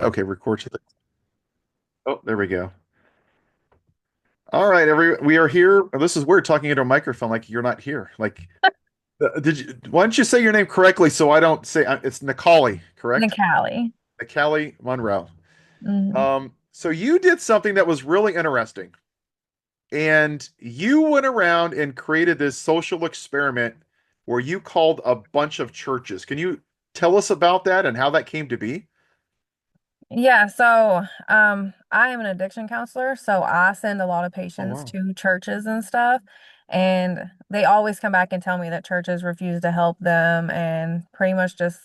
Okay, record to the. Oh, there we go. All right, we are here. This is weird talking into a microphone like you're not here. Like, did you? Why don't you say your name correctly so I don't say it's Nikalie, correct? Nikalie. Nikalie Monroe. Mhm. So you did something that was really interesting, and you went around and created this social experiment where you called a bunch of churches. Can you tell us about that and how that came to be? Yeah, so I am an addiction counselor, so I send a lot of Oh patients wow. to churches and stuff, and they always come back and tell me that churches refuse to help them and pretty much just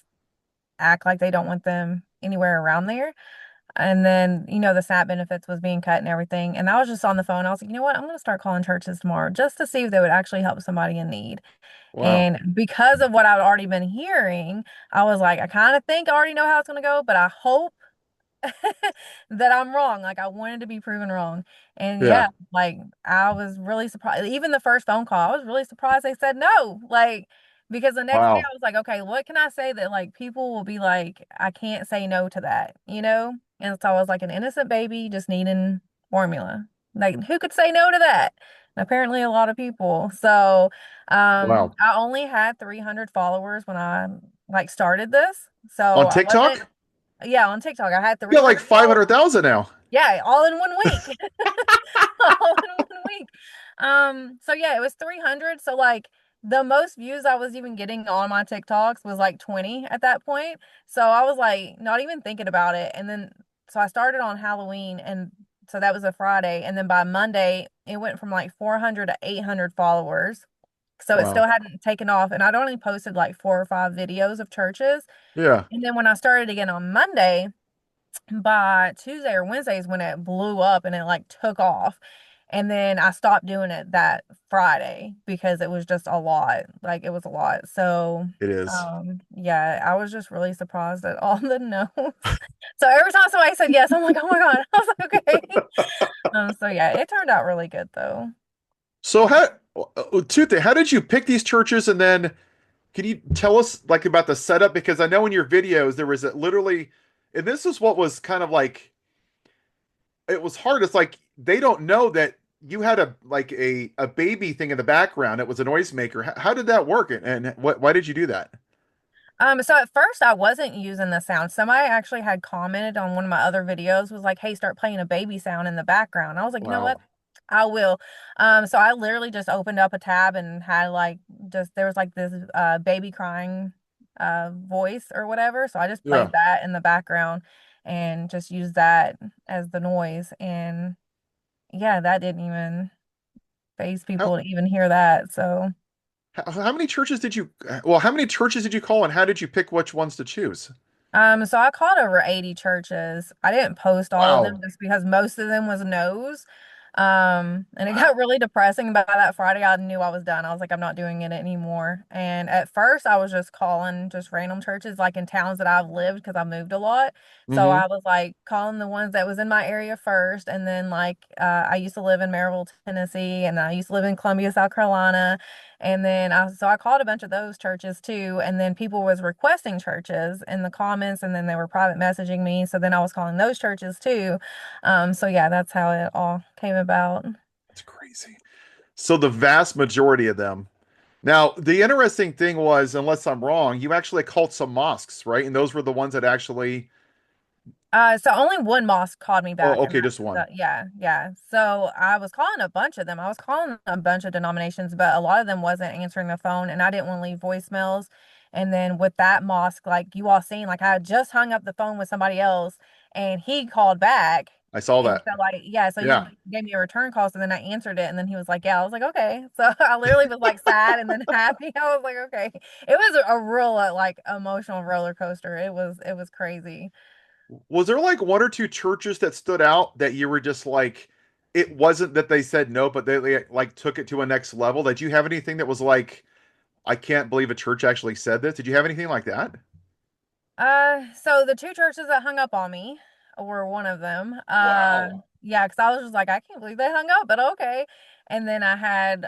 act like they don't want them anywhere around there. And then, the SNAP benefits was being cut and everything. And I was just on the phone. I was like, you know what? I'm going to start calling churches tomorrow just to see if they would actually help somebody in need. Wow. And because of what I've already been hearing, I was like, I kind of think I already know how it's going to go, but I hope that I'm wrong. Like I wanted to be proven wrong. And Yeah. yeah, like I was really surprised. Even the first phone call, I was really surprised they said no. Like because the next day Wow. I was like, okay, what can I say that like people will be like, I can't say no to that, you know? And so I was like an innocent baby just needing formula. Like who could say no to that? And apparently a lot of people. So Wow. I only had 300 followers when I like started this. So On I wasn't, TikTok? yeah, on TikTok. I had You got like 300 followers. 500,000 now. Yeah, all in 1 week. All in 1 week. So yeah, it was 300. So like the most views I was even getting on my TikToks was like 20 at that point. So I was like not even thinking about it. And then so I started on Halloween and so that was a Friday. And then by Monday, it went from like 400 to 800 followers. So it still Wow. hadn't taken off. And I'd only posted like 4 or 5 videos of churches. Yeah, And then when I started again on Monday, by Tuesday or Wednesday is when it blew up and it like took off. And then I stopped doing it that Friday because it was just a lot. Like it was a lot. So, it is. yeah, I was just really surprised at all the no's. So every time somebody said yes, I'm like, oh my God. I was like, okay. So yeah, it turned out really good though. So two things. How did you pick these churches, and then can you tell us like about the setup? Because I know in your videos there was literally, and this is what was kind of like it was hard. It's like they don't know that you had a baby thing in the background. It was a noisemaker. How did that work? And why did you do that? So at first I wasn't using the sound. Somebody actually had commented on one of my other videos, was like, hey, start playing a baby sound in the background. I was like, you know what? Wow. I will. So I literally just opened up a tab and had like just there was like this baby crying voice or whatever. So I just played Yeah. that in the background and just used that as the noise. And yeah, that didn't even faze How people to even hear that. So how many churches did you? Well, how many churches did you call, and how did you pick which ones to choose? so I called over 80 churches. I didn't post all of them Wow. just because most of them was no's. And it got Wow. really depressing. By that Friday, I knew I was done. I was like, I'm not doing it anymore. And at first, I was just calling just random churches, like in towns that I've lived because I moved a lot. So Mm-hmm. I was like calling the ones that was in my area first. And then like I used to live in Maryville, Tennessee, and I used to live in Columbia, South Carolina. And then I called a bunch of those churches too. And then people was requesting churches in the comments and then they were private messaging me. So then I was calling those churches too. So yeah, that's how it all came about. That's crazy. So the vast majority of them. Now, the interesting thing was, unless I'm wrong, you actually called some mosques, right? And those were the ones that actually. So only one mosque called me back, Oh, and okay, just one. yeah, yeah. So I was calling a bunch of them. I was calling a bunch of denominations, but a lot of them wasn't answering the phone, and I didn't want to leave voicemails. And then with that mosque, like you all seen, like I had just hung up the phone with somebody else, and he called back, I saw and that. so like yeah, so he Yeah. gave me a return call. So then I answered it, and then he was like, "Yeah." I was like, "Okay." So I literally was like sad and then happy. I was like, "Okay." It was a real like emotional roller coaster. It was crazy. Was there like one or two churches that stood out that you were just like, it wasn't that they said no, but they like took it to a next level? Did you have anything that was like, I can't believe a church actually said this? Did you have anything like that? So the two churches that hung up on me, were one of them. Wow. Yeah, because I was just like, I can't believe they hung up, but okay. And then I had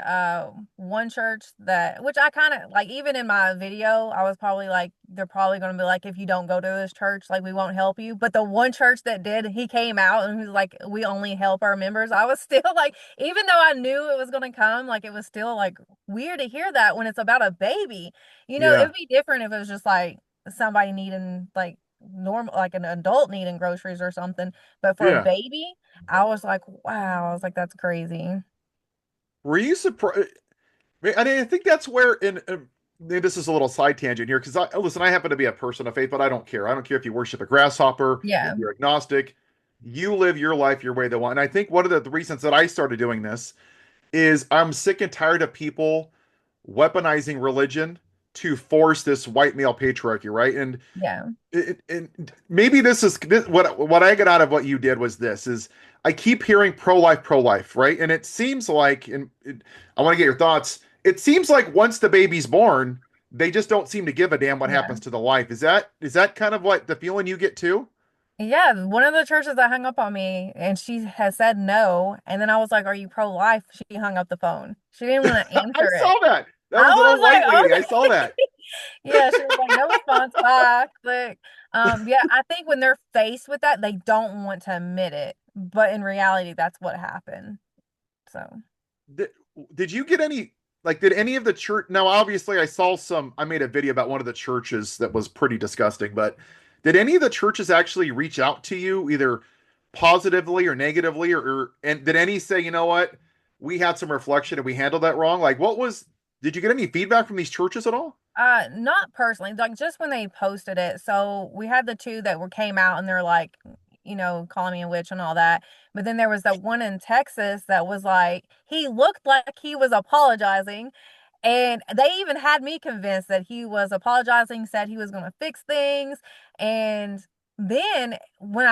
one church that, which I kind of like, even in my video, I was probably like, they're probably going to be like, if you don't go to this church, like, we won't help you. But the one church that did, he came out and he was like, we only help our members. I was still like, even though I knew it was going to come, like, it was still like weird to hear that when it's about a baby. It Yeah. would be different if it was just like somebody needing like normal, like an adult needing groceries or something. But for a Yeah. baby, I was like, wow, I was like, that's crazy. Were you surprised? I mean, I think that's where maybe this is a little side tangent here because listen, I happen to be a person of faith, but I don't care. I don't care if you worship a grasshopper, if Yeah, you're agnostic. You live your life your way the one. And I think one of the reasons that I started doing this is I'm sick and tired of people weaponizing religion to force this white male patriarchy, right? yeah, And maybe what I got out of what you did was this is I keep hearing pro life, right? And it seems like, I want to get your thoughts. It seems like once the baby's born, they just don't seem to give a damn what yeah. happens to the life. Is that kind of what the feeling you get too? Yeah, one of the churches that hung up on me and she has said no. And then I was like, are you pro-life? She hung up the phone. She didn't want to I answer it. saw that. That I was an old was white like, lady. I saw okay. that. Yeah, she was like, no response, bye. Click. Yeah, I think when they're faced with that, they don't want to admit it. But in reality, that's what happened. So, Did, did you get any did any of the church now obviously I made a video about one of the churches that was pretty disgusting, but did any of the churches actually reach out to you either positively or negatively or and did any say, you know what, we had some reflection and we handled that wrong? Like what was did you get any feedback from these churches at all? not personally, like just when they posted it. So we had the two that were came out and they're like, calling me a witch and all that. But then there was that one in Texas that was like, he looked like he was apologizing. And they even had me convinced that he was apologizing, said he was going to fix things. And then when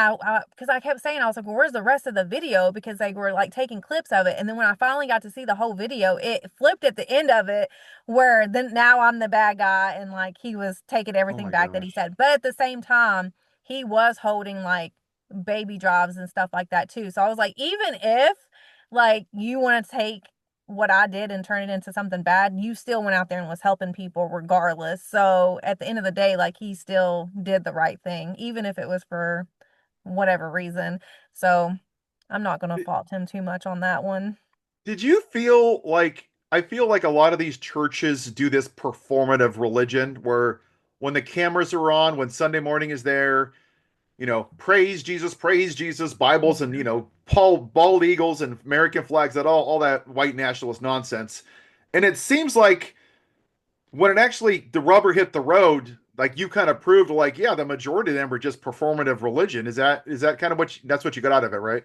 because I kept saying, I was like, well, where's the rest of the video? Because they were like taking clips of it. And then when I finally got to see the whole video, it flipped at the end of it where then now I'm the bad guy and like he was taking Oh everything my back that he gosh. said. But at the same time, he was holding like baby drives and stuff like that too. So I was like, even if like you want to take what I did and turn it into something bad, you still went out there and was helping people regardless. So at the end of the day, like he still did the right thing, even if it was for whatever reason. So I'm not going to fault him too much on that one. Did you feel like I feel like a lot of these churches do this performative religion where when the cameras are on, when Sunday morning is there, praise Jesus, Bibles, and Paul bald eagles and American flags, all that white nationalist nonsense. And it seems like when it actually the rubber hit the road, like you kind of proved, like yeah, the majority of them were just performative religion. Is that kind of that's what you got out of it, right?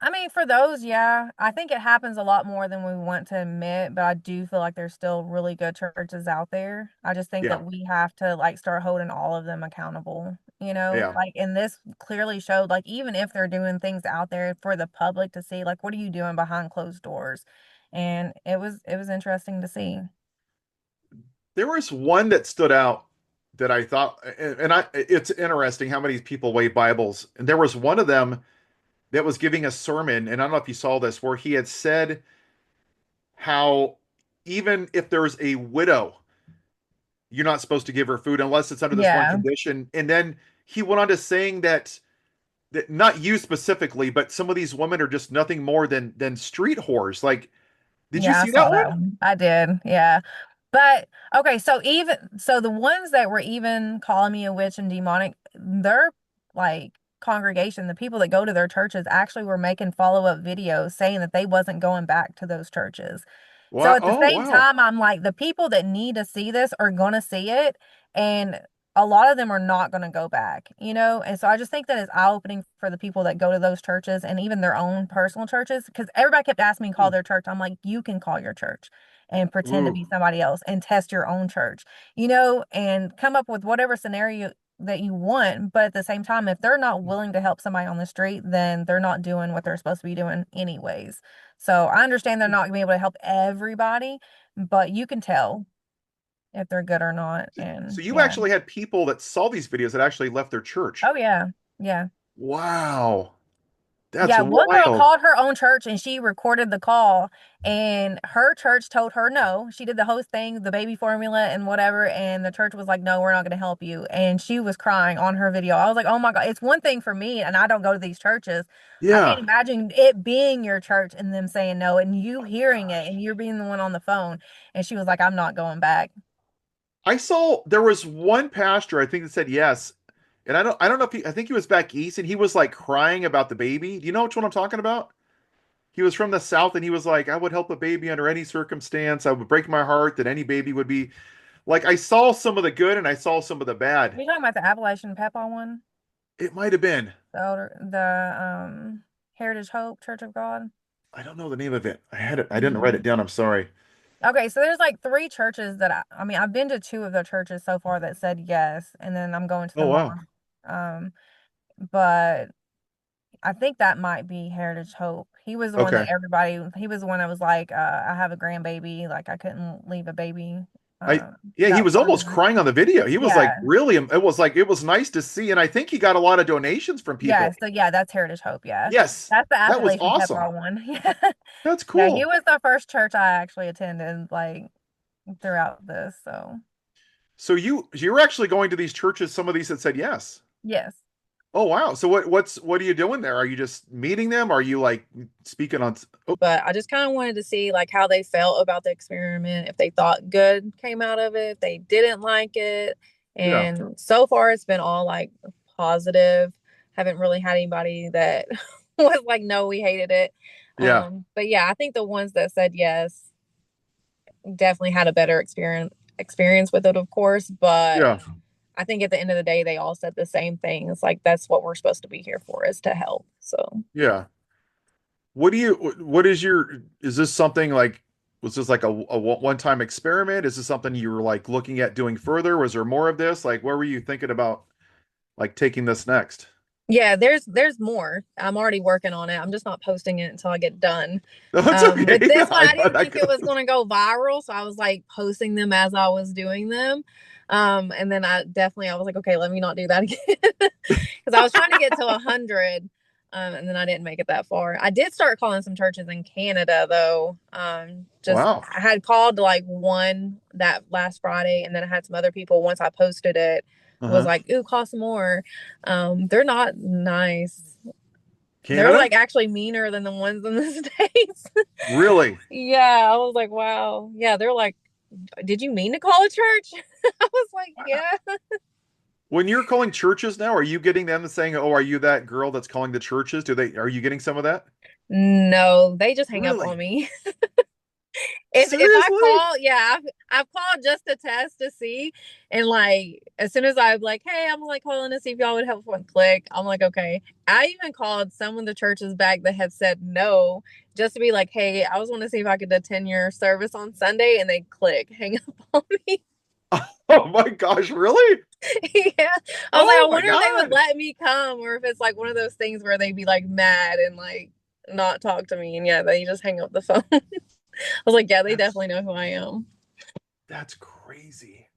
I mean, for those, yeah, I think it happens a lot more than we want to admit, but I do feel like there's still really good churches out there. I just think Yeah, that we have to like start holding all of them accountable, yeah. like, and this clearly showed, like, even if they're doing things out there for the public to see, like, what are you doing behind closed doors? And it was interesting to see. There was one that stood out that I thought, and it's interesting how many people weigh Bibles, and there was one of them that was giving a sermon, and I don't know if you saw this, where he had said how even if there's a widow, you're not supposed to give her food unless it's under this one Yeah, condition. And then he went on to saying that not you specifically, but some of these women are just nothing more than street whores. Like, did you yeah, I see that saw one? that one. I did, yeah. But okay, so the ones that were even calling me a witch and demonic, their like congregation, the people that go to their churches actually were making follow-up videos saying that they wasn't going back to those churches. So Wow. at the Oh, same wow. time, I'm like, the people that need to see this are gonna see it, and a lot of them are not gonna go back. And so I just think that it's eye-opening for the people that go to those churches and even their own personal churches, because everybody kept asking me to call Hmm. their church. I'm like, you can call your church and pretend to Ooh. be somebody else and test your own church, and come up with whatever scenario that you want. But at the same time, if they're not willing to help somebody on the street, then they're not doing what they're supposed to be doing anyways. So I understand they're not gonna be able to help everybody, but you can tell if they're good or not. So And you yeah. actually had people that saw these videos that actually left their church. Oh yeah. Yeah. Wow. That's Yeah, one girl wild. called her own church and she recorded the call, and her church told her no. She did the host thing, the baby formula and whatever, and the church was like, "No, we're not going to help you." And she was crying on her video. I was like, "Oh my God, it's one thing for me and I don't go to these churches. I can't Yeah. imagine it being your church and them saying no and you Oh my hearing it and gosh. you're being the one on the phone." And she was like, "I'm not going back." I saw there was one pastor I think that said yes. And I don't know if I think he was back east and he was like crying about the baby. Do you know which one I'm talking about? He was from the South and he was like, I would help a baby under any circumstance. I would break my heart that any baby would be like I saw some of the good and I saw some of the bad. Are you talking about the Appalachian Pepper one? It might have been. The Heritage Hope Church of God? I don't know the name of it. I had it. I didn't write it Mm. down. I'm sorry. Okay, so there's like three churches that I mean, I've been to two of the churches so far that said yes, and then I'm going to the Oh wow. mosque. Um, but I think that might be Heritage Hope. He was the one that Okay. he was the one that was like, I have a grandbaby, like I couldn't leave a baby. I Um, Yeah, he that was was on almost there. crying on the video. He was like Yeah, really it was nice to see and I think he got a lot of donations from yeah. people. So yeah, that's Heritage Hope. Yeah, Yes. that's the That was Appalachian awesome. Pepper one. That's Yeah, he cool. was the first church I actually attended, like throughout this. So So you were actually going to these churches, some of these that said yes. yes. Oh wow. So what are you doing there? Are you just meeting them? Are you like speaking on oh But I just kind of wanted to see like how they felt about the experiment, if they thought good came out of it, if they didn't like it. yeah. And so far it's been all like positive. Haven't really had anybody that was like, no, we hated it. Yeah. But yeah, I think the ones that said yes definitely had a better experience with it, of course. But Yeah. I think at the end of the day, they all said the same thing. It's like that's what we're supposed to be here for, is to help. So Yeah. What is your is this something like was this like a one-time experiment? Is this something you were like looking at doing further? Was there more of this? Like where were you thinking about like taking this next? yeah, there's more. I'm already working on it. I'm just not posting it until I get done. No, it's With okay. this one, I I thought didn't that think it was goes. going to go viral, so I was like posting them as I was doing them. And then I was like, okay, let me not do that again, because I was trying to get to 100, and then I didn't make it that far. I did start calling some churches in Canada though. Just Wow. I had called like one that last Friday, and then I had some other people once I posted it was Uh-huh. like, ooh, call some more. They're not nice. They're Canada? like actually meaner than the ones in the States. Really? Yeah, I was like, wow. Yeah, they're like, did you mean to call a church? I was like, yeah. When you're calling churches now, are you getting them saying, "Oh, are you that girl that's calling the churches?" Are you getting some of that? No, they just hang up on Really? me. If I Seriously? call, yeah, I've called just to test to see, and like as soon as I'm like, hey, I'm like calling to see if y'all would help one click. I'm like, okay. I even called some of the churches back that had said no, just to be like, hey, I was want to see if I could attend your service on Sunday, and they click, hang up on me. Oh my gosh, really? Yeah. I was like, I Oh my wonder if they would God. let me come, or if it's like one of those things where they'd be like mad and like not talk to me. And yeah, they just hang up the phone. I was like, yeah, they That's definitely know who I am. that's crazy.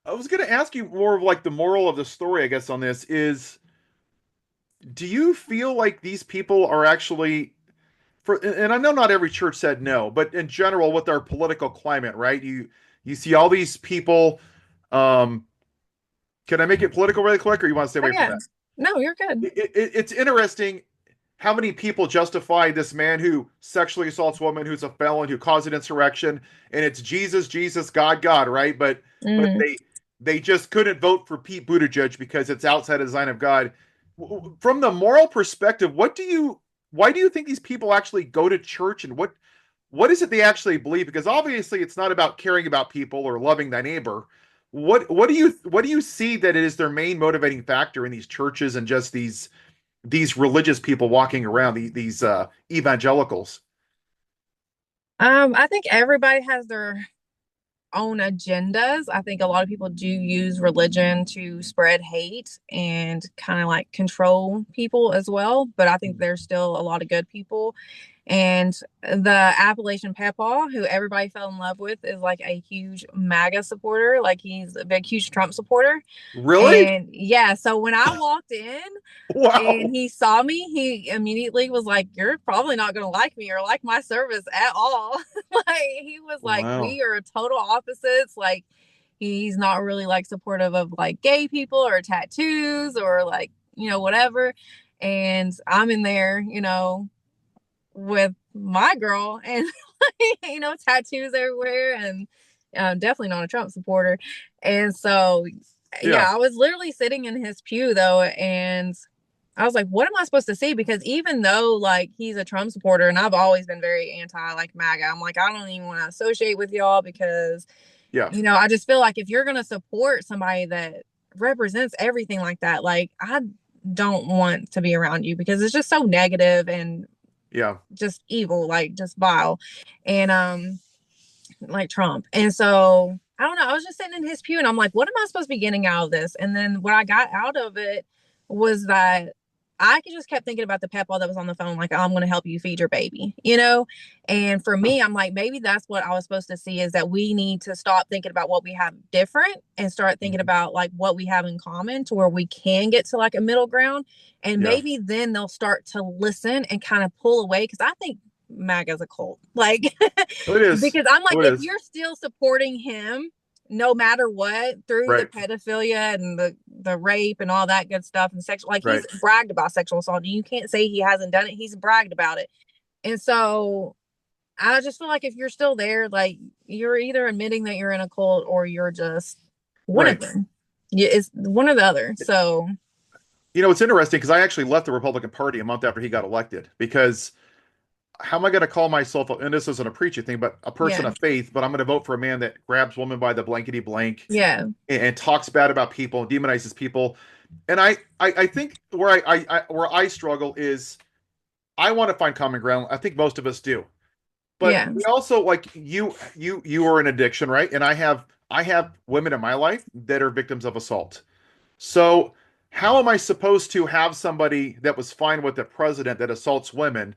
I was going to ask you more of like the moral of the story, I guess, on this is do you feel like these people are actually and I know not every church said no, but in general with our political climate, right? You see all these people um can I make it political really quick or you want to stay Oh away from yeah. that? No, you're good. It's interesting how many people justify this man who sexually assaults women, who's a felon, who caused an insurrection, and it's Jesus, Jesus, God, God, right? But Mm. they just couldn't vote for Pete Buttigieg because it's outside of the design of God. From the moral perspective, why do you think these people actually go to church and what is it they actually believe? Because obviously it's not about caring about people or loving thy neighbor. What do you see that it is their main motivating factor in these churches and just these religious people walking around these evangelicals? I think everybody has their own agendas. I think a lot of people do use religion to spread hate and kind of like control people as well. But I think there's still a lot of good people. And the Appalachian Papaw, who everybody fell in love with, is like a huge MAGA supporter. Like he's a big, huge Trump supporter. Really? And yeah, so when I walked in and Wow. he saw me, he immediately was like, "You're probably not going to like me or like my service at all." Like he was like, Wow. "We are total opposites." Like he's not really like supportive of like gay people or tattoos or like, whatever. And I'm in there, with my girl and tattoos everywhere and definitely not a Trump supporter. And so Yeah. yeah, I was literally sitting in his pew though, and I was like, what am I supposed to see? Because even though like he's a Trump supporter and I've always been very anti like MAGA, I'm like, I don't even want to associate with y'all because, Yeah. I just feel like if you're gonna support somebody that represents everything like that, like I don't want to be around you because it's just so negative and Yeah. just evil, like just vile. And like Trump. And so I don't know. I was just sitting in his pew and I'm like, what am I supposed to be getting out of this? And then what I got out of it was that I just kept thinking about the Peppa that was on the phone, like, I'm going to help you feed your baby, you know? And for me, I'm like, maybe that's what I was supposed to see is that we need to stop thinking about what we have different and start thinking Mhm. about like what we have in common to where we can get to like a middle ground. And Yeah. maybe then they'll start to listen and kind of pull away. Cause I think MAGA's a cult. Like, It is. because I'm like, It if is. you're still supporting him no matter what through the Right. pedophilia and the rape and all that good stuff and sexual, like he's Right. bragged about sexual assault and you can't say he hasn't done it, he's bragged about it. And so I just feel like if you're still there, like you're either admitting that you're in a cult or you're just one of Right. them. Yeah, it's one or the other. So It's interesting because I actually left the Republican Party a month after he got elected because how am I going to call myself, and this isn't a preachy thing, but a person yeah, of faith, but I'm going to vote for a man that grabs women by the blankety blank yeah, and talks bad about people and demonizes people. And I think where I struggle is I want to find common ground. I think most of us do. But yeah, we also like you are in addiction, right? And I have women in my life that are victims of assault. So how am I supposed to have somebody that was fine with the president that assaults women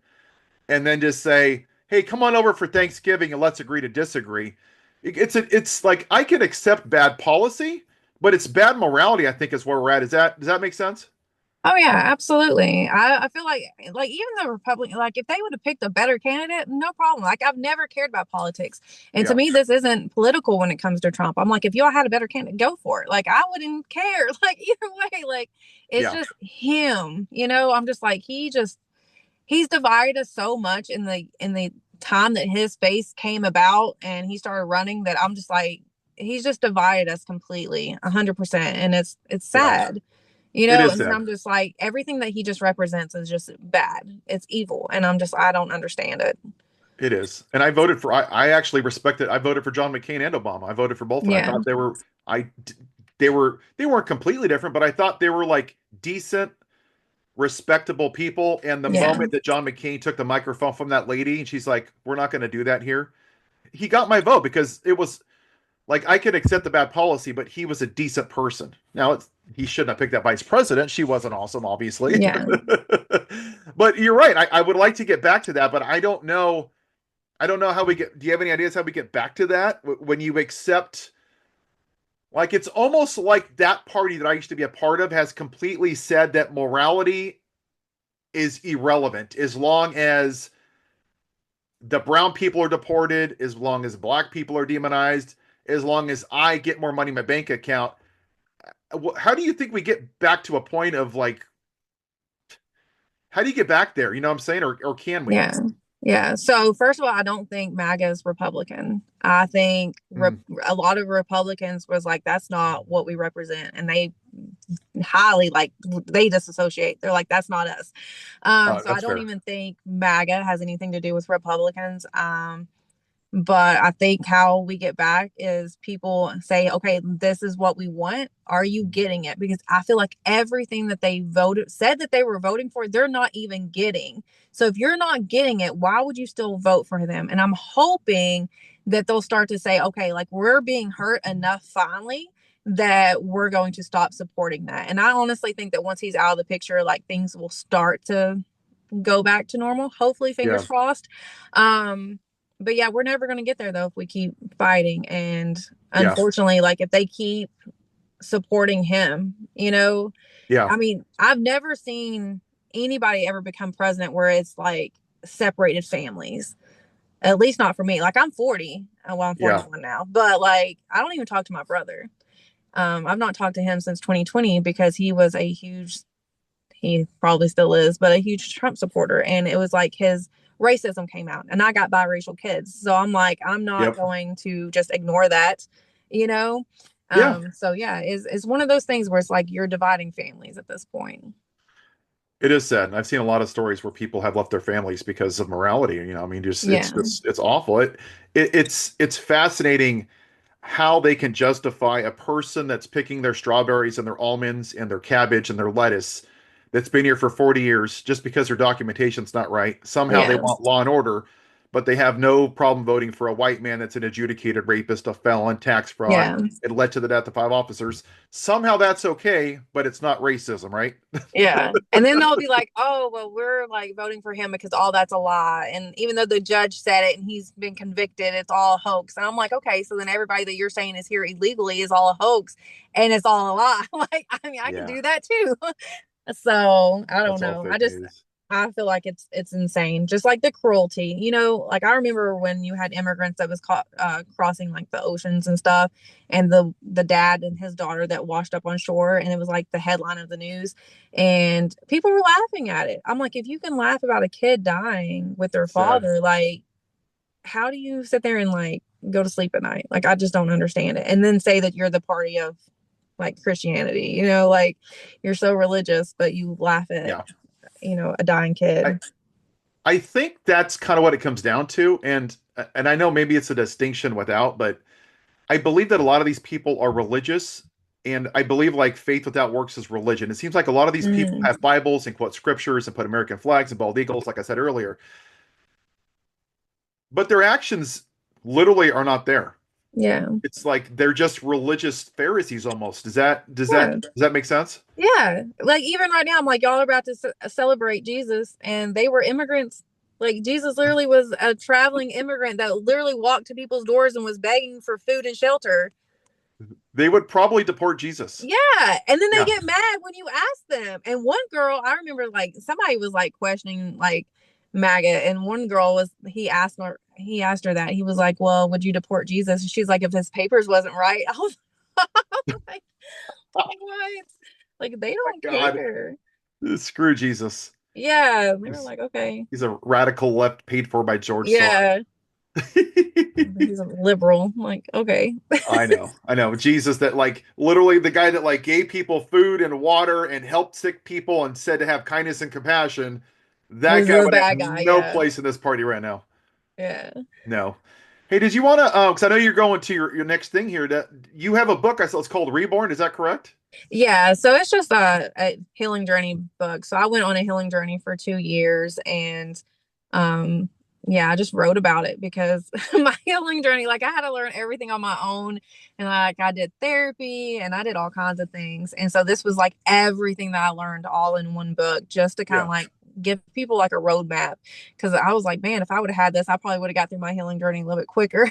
and then just say, "Hey, come on over for Thanksgiving and let's agree to disagree"? It's like I can accept bad policy, but it's bad morality, I think is where we're at. Does that make sense? oh yeah, absolutely. I feel like even the Republican, like if they would have picked a better candidate, no problem. Like I've never cared about politics. And to Yeah. me, this isn't political when it comes to Trump. I'm like, if y'all had a better candidate, go for it. Like I wouldn't care. Like either way, like it's Yeah. just him, I'm just like he's divided us so much in the time that his face came about and he started running that I'm just like he's just divided us completely 100%, and it's Yeah. sad. It is And then sad. I'm just like, everything that he just represents is just bad. It's evil. And I don't understand it. It is. And I actually respected I voted for John McCain and Obama. I voted for both and I Yeah. thought I they weren't completely different, but I thought they were like decent, respectable people. And the Yeah. moment that John McCain took the microphone from that lady and she's like, "We're not going to do that here." He got my vote because it was like I could accept the bad policy, but he was a decent person. Now he shouldn't have picked that vice president. She wasn't awesome, obviously. Yeah. But you're right. I would like to get back to that, but I don't know. I don't know how we get. Do you have any ideas how we get back to that when you accept? Like it's almost like that party that I used to be a part of has completely said that morality is irrelevant as long as the brown people are deported, as long as black people are demonized, as long as I get more money in my bank account. How do you think we get back to a point of like, how do you get back there? You know what I'm saying? Or can we? Yeah. Yeah. So first of all, I don't think MAGA is Republican. I think Mm. a lot of Republicans was like, that's not what we represent. And they highly like they disassociate. They're like, that's not us. So I That's don't fair. even think MAGA has anything to do with Republicans. But I think how we get back is people say, okay, this is what we want. Are you getting it? Because I feel like everything that they voted, said that they were voting for, they're not even getting. So if you're not getting it, why would you still vote for them? And I'm hoping that they'll start to say, okay, like we're being hurt enough finally that we're going to stop supporting that. And I honestly think that once he's out of the picture, like things will start to go back to normal. Hopefully, fingers Yeah. crossed. Um, but yeah, we're never going to get there though if we keep fighting. And Yeah. unfortunately, like if they keep supporting him, Yeah. I mean, I've never seen anybody ever become president where it's like separated families. At least not for me. Like I'm 40. Well, I'm Yeah. 41 now, but like I don't even talk to my brother. I've not talked to him since 2020 because he probably still is, but a huge Trump supporter. And it was like his racism came out, and I got biracial kids. So I'm like, I'm not Yep. going to just ignore that, you know? Yeah. So yeah, it's one of those things where it's like you're dividing families at this point. It is sad. I've seen a lot of stories where people have left their families because of morality. I mean, just Yeah. it's awful. It's fascinating how they can justify a person that's picking their strawberries and their almonds and their cabbage and their lettuce that's been here for 40 years just because their documentation's not right. Somehow they Yeah. want law and order, but they have no problem voting for a white man that's an adjudicated rapist, a felon, tax fraud. Yeah. It led to the death of five officers. Somehow that's okay, but it's not racism, right? Yeah. And then they'll be like, oh, well, we're like voting for him because all that's a lie. And even though the judge said it and he's been convicted, it's all a hoax. And I'm like, okay, so then everybody that you're saying is here illegally is all a hoax and it's all a lie. Like, I mean, I could Yeah, do that too. So I don't that's all know. fake news. I feel like it's insane. Just like the cruelty, like I remember when you had immigrants that was caught crossing like the oceans and stuff, and the dad and his daughter that washed up on shore, and it was like the headline of the news, and people were laughing at it. I'm like, if you can laugh about a kid dying with their Sad. father, like, how do you sit there and like go to sleep at night? Like, I just don't understand it. And then say that you're the party of like Christianity, like you're so religious, but you laugh at, Yeah. a dying I, kid. I think that's kind of what it comes down to. And I know maybe it's a distinction without, but I believe that a lot of these people are religious, and I believe like faith without works is religion. It seems like a lot of these people Mm, have Bibles and quote scriptures and put American flags and bald eagles, like I said earlier, but their actions literally are not there. yeah. It's like they're just religious Pharisees almost. Yeah. Does that make sense? Yeah. Like even right now, I'm like, y'all are about to celebrate Jesus, and they were immigrants. Like Jesus literally was a traveling immigrant that literally walked to people's doors and was begging for food and shelter. They would probably deport Jesus. Yeah. And then they Yeah. get mad when you ask them. And one girl, I remember like somebody was like questioning like MAGA, and one girl he asked her that. He was like, well, would you deport Jesus? And she's like, if his papers wasn't right. I was like, what? Like they My don't God, care. screw Jesus. Yeah. They were He's like, okay. he's a radical left paid for by George Soros. Yeah. He's a liberal. I'm like, okay. I know. Jesus, that like literally the guy that like gave people food and water and helped sick people and said to have kindness and compassion. That Was guy the would have bad guy, no yeah. place in this party right now. Yeah. No. Hey, did you want to? Because I know you're going to your next thing here. That you have a book. I saw it's called Reborn. Is that correct? Yeah, so it's just a healing journey book. So I went on a healing journey for 2 years, and um yeah, I just wrote about it because my healing journey, like I had to learn everything on my own, and like I did therapy and I did all kinds of things. And so this was like everything that I learned all in one book just to kind of Yeah. like give people like a roadmap, because I was like, man, if I would have had this, I probably would have got through my healing journey a little bit quicker.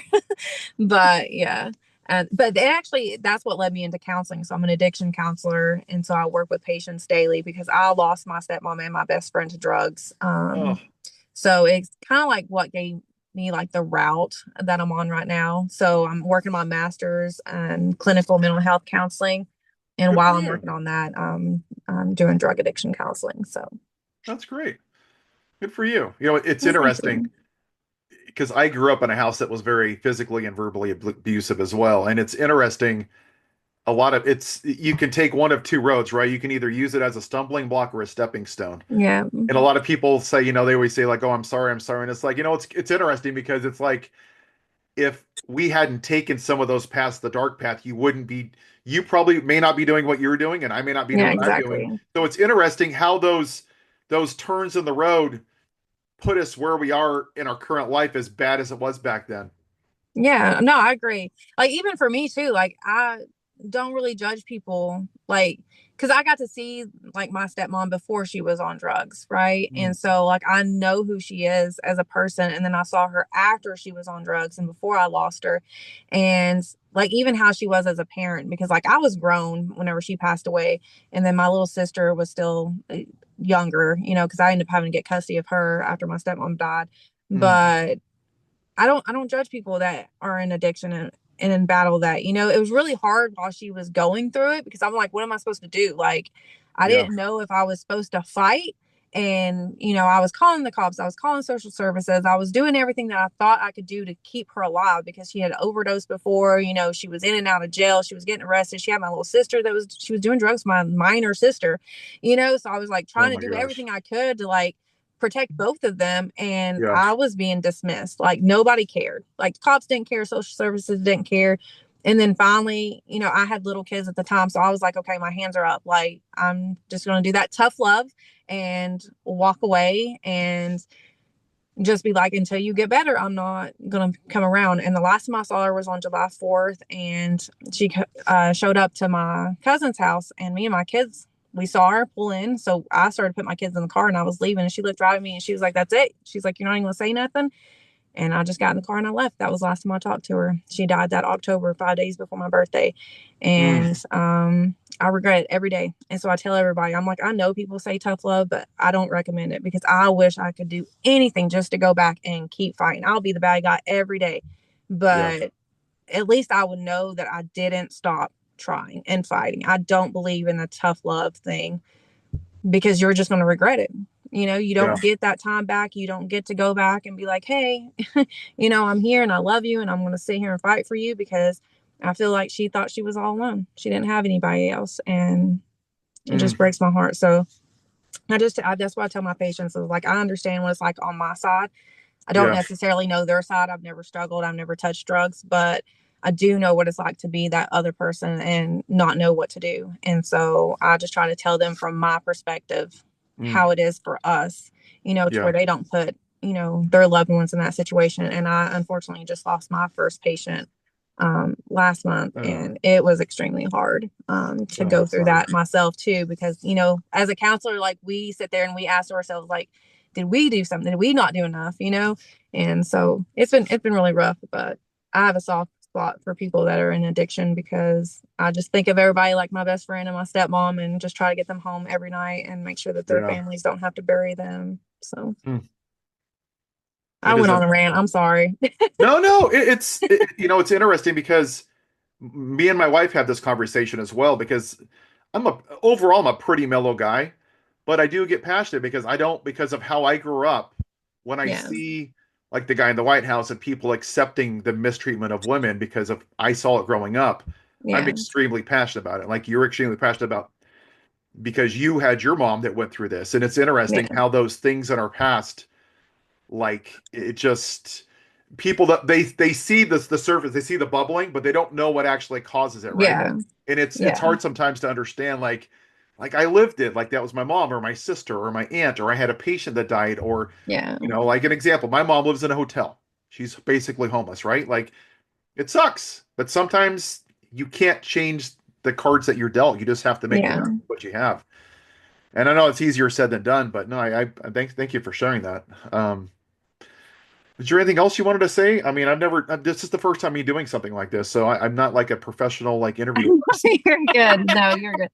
But yeah. But it actually, that's what led me into counseling. So I'm an addiction counselor. And so I work with patients daily because I lost my stepmom and my best friend to drugs. Oh, So it's kind of like what gave me like the route that I'm on right now. So I'm working my master's in clinical mental health counseling. And good for while I'm you. working on that, I'm doing drug addiction counseling. So That's great. Good for you. It's well, thank interesting you. because I grew up in a house that was very physically and verbally abusive as well. And it's interesting. A lot of you can take one of two roads, right? You can either use it as a stumbling block or a stepping stone. Yeah. And a lot of people say, they always say like, "Oh, I'm sorry," and it's like, it's interesting because it's like if we hadn't taken some of those past the dark path, you probably may not be doing what you're doing, and I may not be Yeah, doing what I'm doing. exactly. So it's interesting how those turns in the road put us where we are in our current life, as bad as it was back then. Yeah, no, I agree. Like even for me too, like don't really judge people, like, because I got to see like my stepmom before she was on drugs, right? Mm, And so like I know who she is as a person, and then I saw her after she was on drugs and before I lost her, and like even how she was as a parent, because like I was grown whenever she passed away, and then my little sister was still younger, because I ended up having to get custody of her after my stepmom died. mm, But I don't judge people that are in addiction and in battle that, it was really hard while she was going through it, because I'm like, what am I supposed to do? Like, I yeah. didn't know if I was supposed to fight. And, I was calling the cops, I was calling social services, I was doing everything that I thought I could do to keep her alive, because she had overdosed before, she was in and out of jail, she was getting arrested. She had my little sister she was doing drugs, my minor sister, so I was like Oh trying to my do gosh. everything I could to like protect both of them, and Yeah. I was being dismissed. Like nobody cared. Like cops didn't care, social services didn't care. And then finally, I had little kids at the time, so I was like, okay, my hands are up. Like I'm just going to do that tough love and walk away and just be like, until you get better, I'm not going to come around. And the last time I saw her was on July 4th, and she showed up to my cousin's house, and me and my kids, we saw her pull in. So I started putting my kids in the car and I was leaving, and she looked right at me and she was like, that's it. She's like, you're not even going to say nothing. And I just got in the car and I left. That was the last time I talked to her. She died that October, 5 days before my birthday. Mm, And I regret it every day. And so I tell everybody, I'm like, I know people say tough love, but I don't recommend it, because I wish I could do anything just to go back and keep fighting. I'll be the bad guy every day. yeah. But at least I would know that I didn't stop trying and fighting. I don't believe in the tough love thing, because you're just going to regret it. You Yeah. don't get that time back. You don't get to go back and be like, hey, I'm here and I love you and I'm going to sit here and fight for you, because I feel like she thought she was all alone. She didn't have anybody else. And it just Mm, breaks my heart. So that's why I tell my patients is like, I understand what it's like on my side. I don't yeah. necessarily know their side. I've never struggled. I've never touched drugs, but I do know what it's like to be that other person and not know what to do. And so I just try to tell them from my perspective Mm, how it is for us, to yeah. where they don't put, their loved ones in that situation. And I unfortunately just lost my first patient last month, Uh, and it was extremely hard to oh, go through sorry. that myself too, because as a counselor, like we sit there and we ask ourselves like, did we do something, did we not do enough, and so it's been really rough. But I have a soft spot for people that are in addiction, because I just think of everybody like my best friend and my stepmom, and just try to get them home every night and make sure that their Yeah. families don't have to bury them. So Mm, I it went on isn't. a rant, I'm sorry. No, no, it's interesting because me and my wife had this conversation as well because overall I'm a pretty mellow guy, but I do get passionate because I don't because of how I grew up. When I Yeah, see like the guy in the White House and people accepting the mistreatment of women because of I saw it growing up, I'm yeah, extremely passionate about it. Like you're extremely passionate about because you had your mom that went through this, and it's interesting yeah, how those things in our past, like it just people that they see the surface, they see the bubbling, but they don't know what actually causes it, right? yeah, And it's yeah, hard sometimes to understand, like I lived it, like that was my mom or my sister or my aunt, or I had a patient that died, or yeah, like an example, my mom lives in a hotel. She's basically homeless, right? Like it sucks, but sometimes you can't change the cards that you're dealt. You just have to make the yeah. best of what you have. And I know it's easier said than done, but no, I thank you for sharing that. Is there anything else you wanted to say? I mean, this is the first time me doing something like this, so I'm not like a professional like interview person. You're good. No, you're good.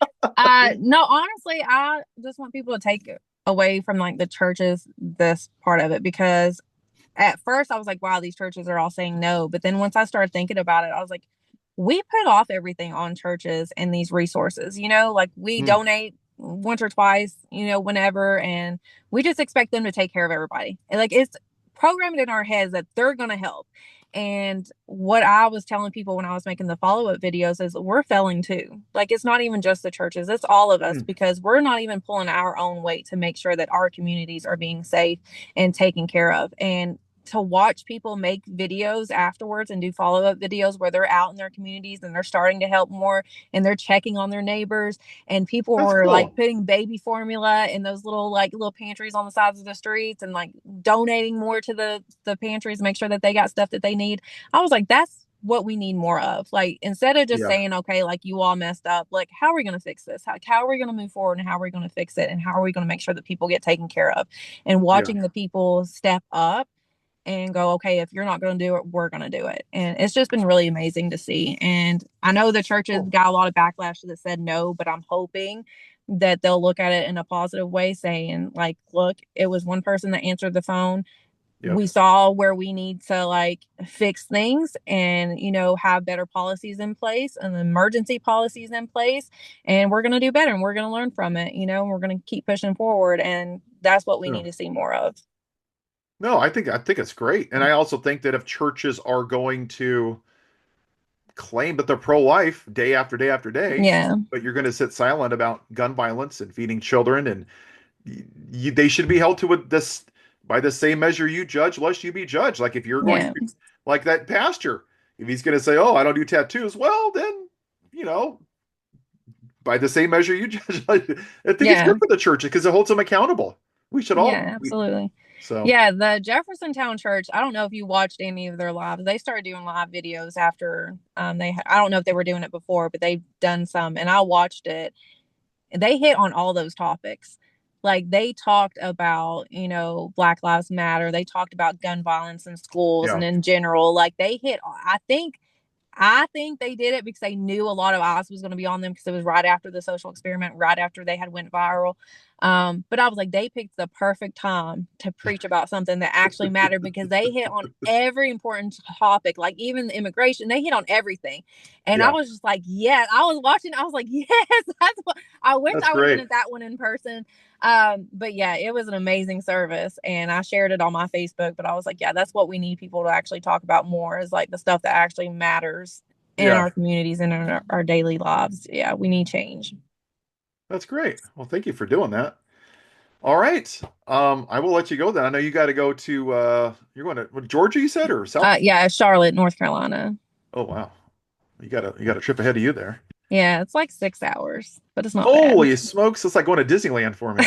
No, honestly, I just want people to take away from like the churches this part of it, because at first I was like, wow, these churches are all saying no. But then once I started thinking about it, I was like, we put off everything on churches and these resources, like we Hmm. donate once or twice, whenever, and we just expect them to take care of everybody. And like it's programmed in our heads that they're going to help. And what I was telling people when I was making the follow up videos is we're failing too. Like it's not even just the churches, it's all of us, Hmm. because we're not even pulling our own weight to make sure that our communities are being safe and taken care of. And to watch people make videos afterwards and do follow-up videos where they're out in their communities and they're starting to help more and they're checking on their neighbors, and people That's were like cool. putting baby formula in those little pantries on the sides of the streets and like donating more to the pantries, make sure that they got stuff that they need. I was like, that's what we need more of. Like instead of just Yeah. saying, okay, like you all messed up, like how are we going to fix this? How are we going to move forward and how are we going to fix it? And how are we going to make sure that people get taken care of? And Yeah. watching the people step up and go, okay, if you're not going to do it, we're going to do it. And it's just been really amazing to see. And I know the churches Oh, got a lot of backlash that said no, but I'm hoping that they'll look at it in a positive way, saying, like, look, it was one person that answered the phone. yep. We saw where we need to like fix things and, have better policies in place and emergency policies in place. And we're going to do better and we're going to learn from it, and we're going to keep pushing forward. And that's what we need No. to see more of. No, I think it's great. And I also think that if churches are going to claim that they're pro-life day after day after day, Yeah. but you're going to sit silent about gun violence and feeding children, and they should be held to this by the same measure you judge, lest you be judged. Like if you're going Yeah. to, like that pastor, if he's going to say, "Oh, I don't do tattoos," well, then you know, by the same measure you judge. I think it's Yeah. good for the church because it holds them accountable. We should all, Yeah, absolutely. so Yeah, the Jeffersontown Church, I don't know if you watched any of their lives. They started doing live videos after I don't know if they were doing it before, but they've done some and I watched it. They hit on all those topics. Like they talked about, Black Lives Matter. They talked about gun violence in schools yeah, and in general. Like they hit I think they did it because they knew a lot of eyes was going to be on them because it was right after the social experiment, right after they had went viral. But I was like, they picked the perfect time to preach about something that actually mattered because they hit on every important topic, like even the immigration. They hit on everything, and I yeah, was just like, yeah. I was watching. I was like, yes, that's what I wish that's I would have been great. at that one in person. But yeah, it was an amazing service and I shared it on my Facebook, but I was like, yeah, that's what we need people to actually talk about more is like the stuff that actually matters in Yeah, our communities and in our daily lives. Yeah, we need change. that's great. Well, thank you for doing that. All right. I will let you go then. I know you got to go to you're going to what, Georgia, you said, or South? Yeah, Charlotte, North Carolina. Oh wow. You got a trip ahead of you there. Yeah, it's like 6 hours, but it's not bad. Holy smokes, it's like going to Disneyland for me.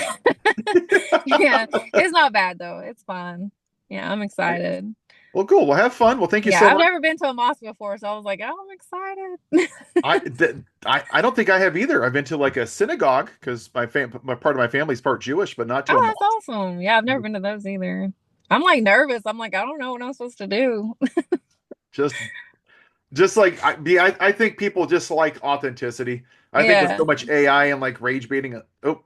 Yeah, it's not bad though. It's fun. Yeah, I'm Right. excited. Well, cool. Well, have fun. Well, thank you Yeah, so I've much. never been to a mosque before, so I was like, oh, I'm excited. I don't think I have either. I've been to like a synagogue because my part of my family's part Jewish, but not to a Oh, that's mosque. awesome. Yeah, I've never been to those either. I'm like nervous. I'm like, I don't know what I'm supposed to do. Just just like I think people just like authenticity. I think with Yeah. so much AI and like rage baiting. Oh,